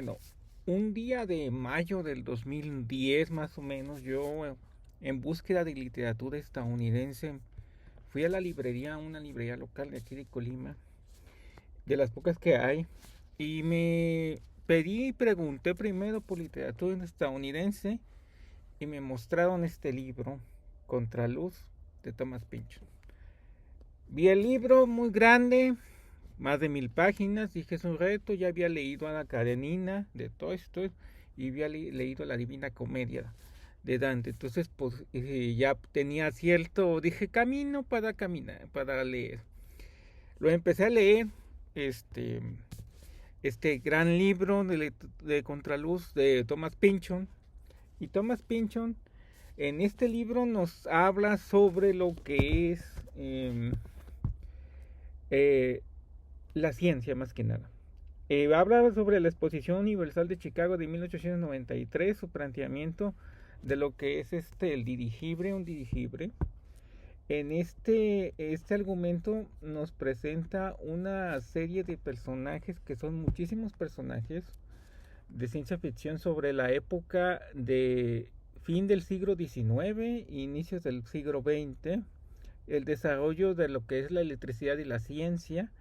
Bueno, un día de mayo del 2010 más o menos, yo en búsqueda de literatura estadounidense fui a la librería, una librería local de aquí de Colima, de las pocas que hay, y me pedí y pregunté primero por literatura estadounidense y me mostraron este libro, Contraluz, de Thomas Pynchon. Vi el libro muy grande, más de 1000 páginas, dije es un reto, ya había leído a la Karenina de Tolstoy y había leído la Divina Comedia de Dante, entonces pues ya tenía cierto, dije camino para caminar, para leer. Lo empecé a leer, este, este gran libro de Contraluz de Thomas Pynchon, y Thomas Pynchon en este libro nos habla sobre lo que es eh, la ciencia más que nada. Habla sobre la Exposición Universal de Chicago de 1893, su planteamiento de lo que es el dirigible, un dirigible. En este argumento nos presenta una serie de personajes que son muchísimos personajes de ciencia ficción sobre la época de fin del siglo XIX, inicios del siglo XX, el desarrollo de lo que es la electricidad y la ciencia,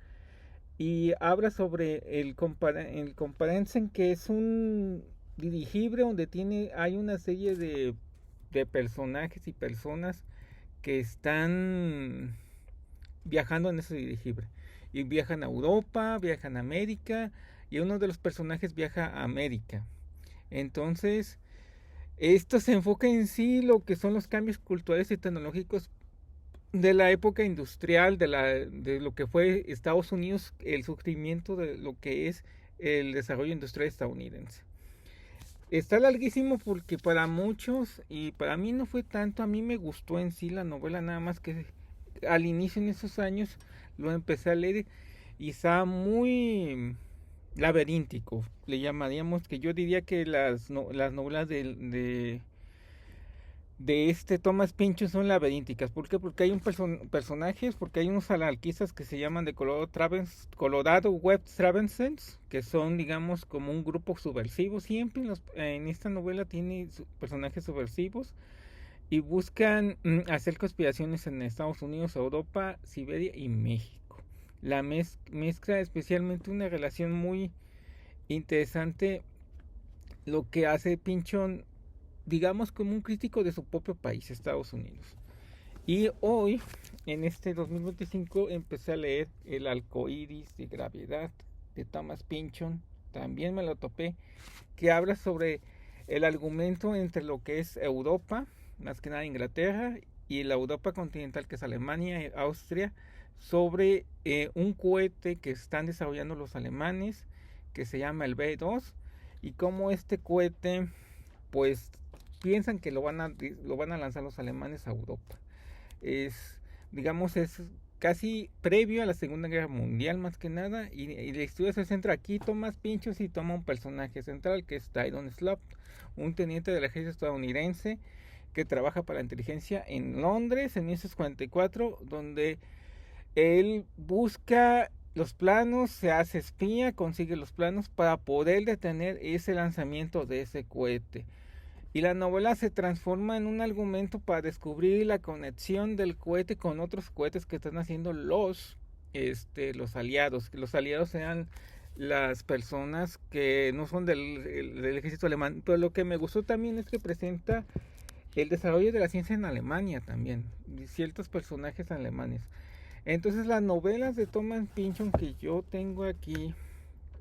y habla sobre el Comparensen, que es un dirigible donde hay una serie de personajes y personas que están viajando en ese dirigible. Y viajan a Europa, viajan a América, y uno de los personajes viaja a América. Entonces, esto se enfoca en sí lo que son los cambios culturales y tecnológicos de la época industrial, de lo que fue Estados Unidos, el surgimiento de lo que es el desarrollo industrial estadounidense. Está larguísimo porque para muchos, y para mí no fue tanto, a mí me gustó en sí la novela, nada más que al inicio en esos años lo empecé a leer y estaba muy laberíntico, le llamaríamos, que yo diría que las novelas de este Thomas Pynchon son laberínticas. ¿Por qué? Porque hay personajes, porque hay unos anarquistas que se llaman de Colorado Web Travensens, que son, digamos, como un grupo subversivo. Siempre en esta novela tiene personajes subversivos y buscan hacer conspiraciones en Estados Unidos, Europa, Siberia y México. La mezcla especialmente una relación muy interesante, lo que hace Pynchon, digamos, como un crítico de su propio país, Estados Unidos. Y hoy, en este 2025, empecé a leer El Arcoíris de Gravedad de Thomas Pynchon. También me lo topé, que habla sobre el argumento entre lo que es Europa, más que nada Inglaterra, y la Europa continental, que es Alemania y Austria, sobre un cohete que están desarrollando los alemanes, que se llama el B-2, y cómo este cohete, pues, piensan que lo van a lanzar los alemanes a Europa. Es, digamos, es casi previo a la Segunda Guerra Mundial, más que nada, y la historia se centra aquí. Thomas Pynchon sí toma un personaje central, que es Tyrone Slott, un teniente del ejército estadounidense que trabaja para la inteligencia en Londres en 1944, donde él busca los planos, se hace espía, consigue los planos para poder detener ese lanzamiento de ese cohete. Y la novela se transforma en un argumento para descubrir la conexión del cohete con otros cohetes que están haciendo los aliados. Que los aliados sean las personas que no son del ejército alemán. Pero lo que me gustó también es que presenta el desarrollo de la ciencia en Alemania también, ciertos personajes alemanes. Entonces las novelas de Thomas Pynchon que yo tengo aquí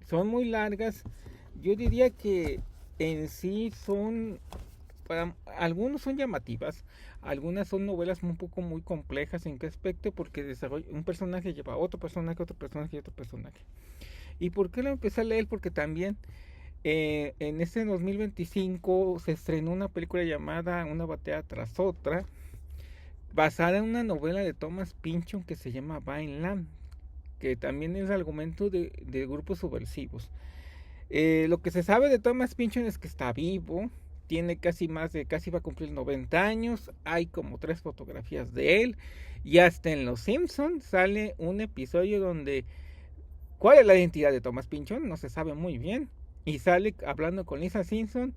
son muy largas. Yo diría que en sí son, para algunos son llamativas, algunas son novelas un poco muy complejas. ¿En qué aspecto? Porque un personaje lleva a otro personaje, otro personaje y otro personaje. ¿Y por qué lo empecé a leer? Porque también en este 2025 se estrenó una película llamada Una batalla tras otra, basada en una novela de Thomas Pynchon que se llama Vineland, que también es argumento de grupos subversivos. Lo que se sabe de Thomas Pynchon es que está vivo, tiene casi va a cumplir 90 años, hay como 3 fotografías de él, y hasta en Los Simpsons sale un episodio donde, ¿cuál es la identidad de Thomas Pynchon? No se sabe muy bien, y sale hablando con Lisa Simpson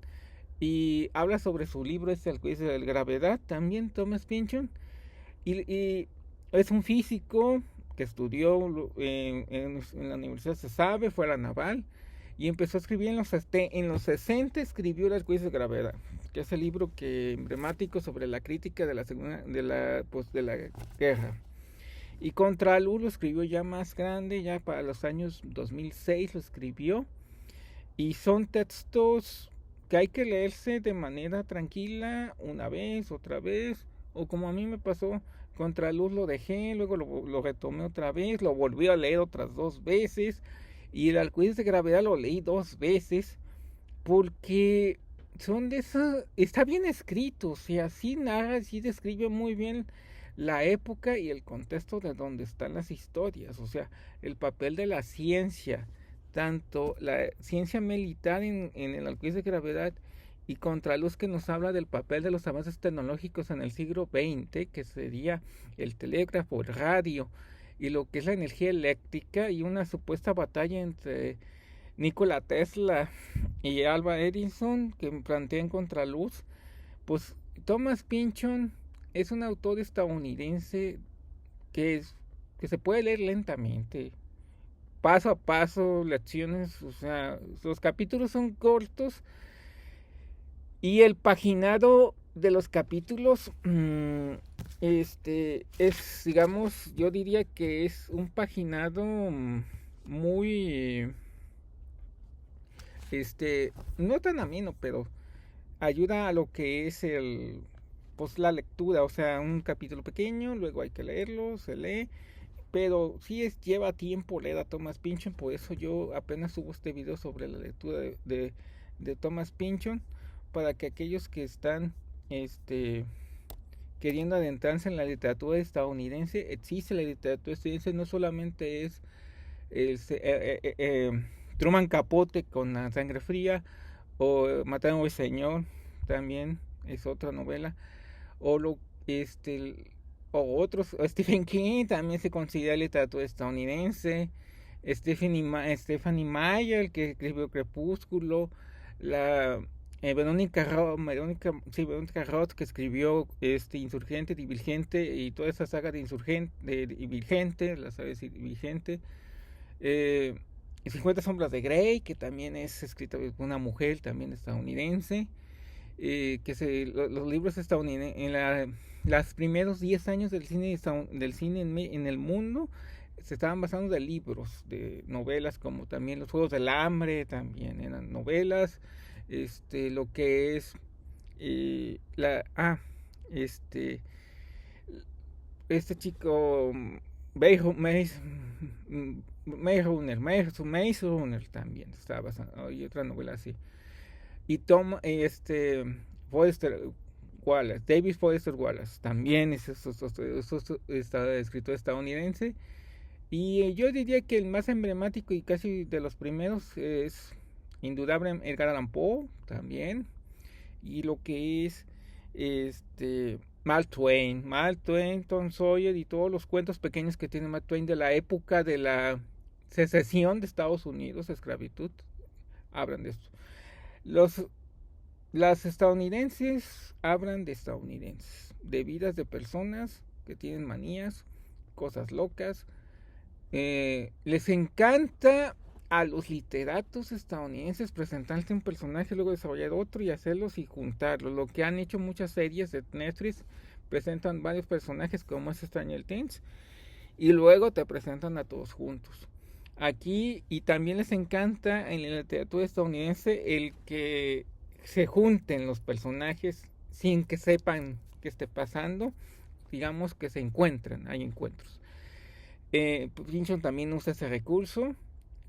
y habla sobre su libro, el juicio de la gravedad, también Thomas Pynchon, y es un físico que estudió en la Universidad, se sabe, fue a la Naval, y empezó a escribir en los 60, escribió el juicio de gravedad, que es el libro emblemático sobre la crítica de la segunda, de la guerra. Y Contra Luz lo escribió ya más grande, ya para los años 2006 lo escribió. Y son textos que hay que leerse de manera tranquila, una vez, otra vez, o como a mí me pasó, Contra Luz lo dejé, luego lo retomé otra vez, lo volví a leer otras 2 veces, y el Alcuides de Gravedad lo leí 2 veces, porque son de esas, está bien escrito, o sea, sí narra, sí describe muy bien la época y el contexto de donde están las historias, o sea, el papel de la ciencia, tanto la ciencia militar en el Alcuides de Gravedad y Contraluz, que nos habla del papel de los avances tecnológicos en el siglo XX, que sería el telégrafo, el radio, y lo que es la energía eléctrica, y una supuesta batalla entre Nikola Tesla y Alva Edison, que plantean Contraluz. Pues Thomas Pynchon es un autor estadounidense que se puede leer lentamente, paso a paso, lecciones, o sea, los capítulos son cortos y el paginado de los capítulos es, digamos, yo diría que es un paginado muy, no tan ameno, pero ayuda a lo que es pues la lectura, o sea, un capítulo pequeño, luego hay que leerlo, se lee, pero sí lleva tiempo leer a Thomas Pynchon, por eso yo apenas subo este video sobre la lectura de Thomas Pynchon, para que aquellos que están queriendo adentrarse en la literatura estadounidense, existe la literatura estadounidense, no solamente es Truman Capote con La Sangre Fría, o Matando al Señor, también es otra novela, o o otros, Stephen King también se considera literatura estadounidense, Stephanie Meyer, que escribió Crepúsculo, la Verónica Roth, que escribió Insurgente, Divergente y toda esa saga de Insurgente, de Divergente, la saga de Divergente, 50 sombras de Grey, que también es escrita por una mujer también estadounidense, los libros estadounidenses, los primeros 10 años del cine en el mundo se estaban basando de libros, de novelas, como también Los Juegos del Hambre, también eran novelas, lo que es este chico Maze Runner también estaba basado, y otra novela así. Y David Foster Wallace también es escritor estadounidense. Y yo diría que el más emblemático y casi de los primeros es indudable Edgar Allan Poe también. Y lo que es Mark Twain, Tom Sawyer y todos los cuentos pequeños que tiene Mark Twain de la época de la secesión de Estados Unidos, esclavitud, hablan de esto. Las estadounidenses hablan de estadounidenses, de vidas de personas que tienen manías, cosas locas. Les encanta a los literatos estadounidenses presentarse un personaje, luego desarrollar otro y hacerlos y juntarlos. Lo que han hecho muchas series de Netflix, presentan varios personajes como es Stranger Things y luego te presentan a todos juntos. Aquí, y también les encanta en la literatura estadounidense el que se junten los personajes sin que sepan qué esté pasando, digamos que se encuentran, hay encuentros. Pynchon también usa ese recurso,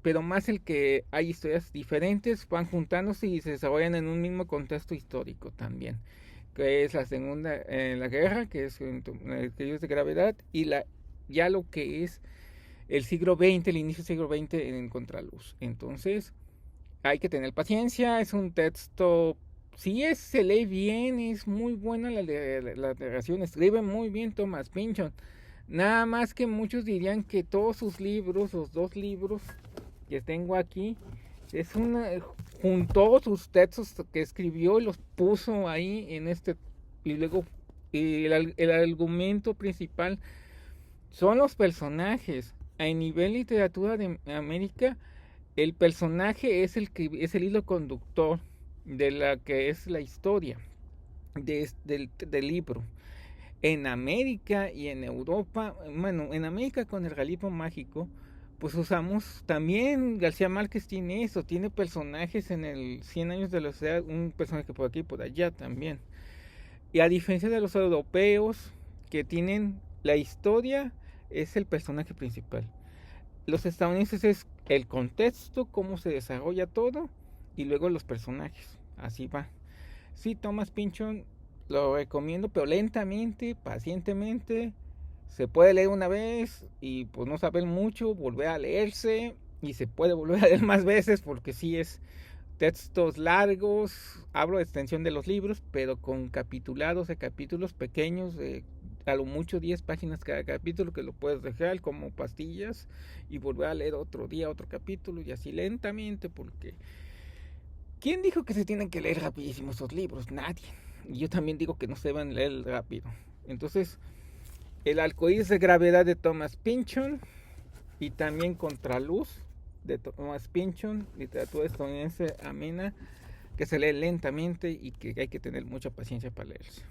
pero más el que hay historias diferentes, van juntándose y se desarrollan en un mismo contexto histórico también, que es la segunda, la guerra, que es el Alcuides de Gravedad, y ya lo que es el siglo XX, el inicio del siglo XX en Contraluz. Entonces, hay que tener paciencia, es un texto, se lee bien, es muy buena la narración, escribe muy bien Thomas Pynchon. Nada más que muchos dirían que todos sus libros, los 2 libros que tengo aquí, Es una, juntó sus textos que escribió y los puso ahí en este, y luego el argumento principal son los personajes. A nivel literatura de América, el personaje es el que es el hilo conductor de la que es la historia del libro. En América y en Europa, bueno, en América con el realismo mágico, pues usamos también, García Márquez tiene eso, tiene personajes en el 100 años de la sociedad, un personaje por aquí y por allá también. Y a diferencia de los europeos, que tienen la historia, es el personaje principal. Los estadounidenses es el contexto, cómo se desarrolla todo, y luego los personajes. Así va. Sí, Thomas Pynchon lo recomiendo, pero lentamente, pacientemente. Se puede leer una vez y pues no saber mucho, volver a leerse y se puede volver a leer más veces porque sí es textos largos, hablo de extensión de los libros, pero con capitulados de capítulos pequeños, de a lo mucho 10 páginas cada capítulo, que lo puedes dejar como pastillas y volver a leer otro día otro capítulo y así lentamente, porque ¿quién dijo que se tienen que leer rapidísimo esos libros? Nadie. Y yo también digo que no se deben leer rápido. Entonces, el arcoíris de gravedad de Thomas Pynchon y también Contraluz de Thomas Pynchon, literatura estadounidense amena, que se lee lentamente y que hay que tener mucha paciencia para leerse.